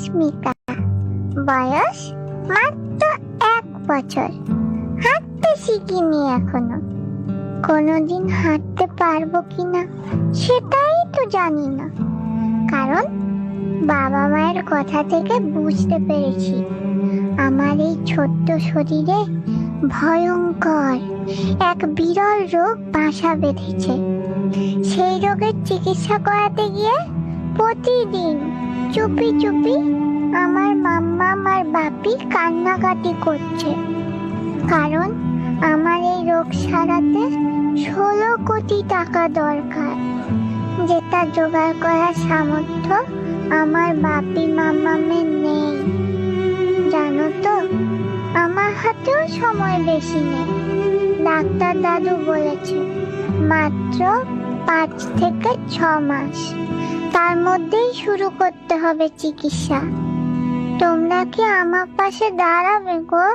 স্মিতা, বয়স মাত্র 1 বছর। হাঁটতে শিখিনি এখনো। কোনোদিন হাঁটতে পারবো কিনা সেটাই তো জানি না, কারণ বাবা মায়ের কথা থেকে বুঝতে পেরেছি আমার এই ছোট্ট শরীরে ভয়ঙ্কর এক বিরল রোগ বাসা বেঁধেছে। সেই রোগের চিকিৎসা করাতে গিয়ে প্রতিদিন চুপি চুপি আমার মাম্মা আর বাপি কান্নাকাটি করছে, কারণ আমার এই রোগ সারাতে 16 কোটি টাকা দরকার, যেটা জোগাড় করার সামর্থ্য আমার বাপি মাম্মামের নেই। জানো তো, আমার হাতেও সময় বেশি নেই। ডাক্তার দাদু বলেছে মাত্র 5 থেকে 6 মাস, তার মধ্যেই শুরু করতে হবে চিকিৎসা। তোমরা কি আমার পাশে দাঁড়াবে গো?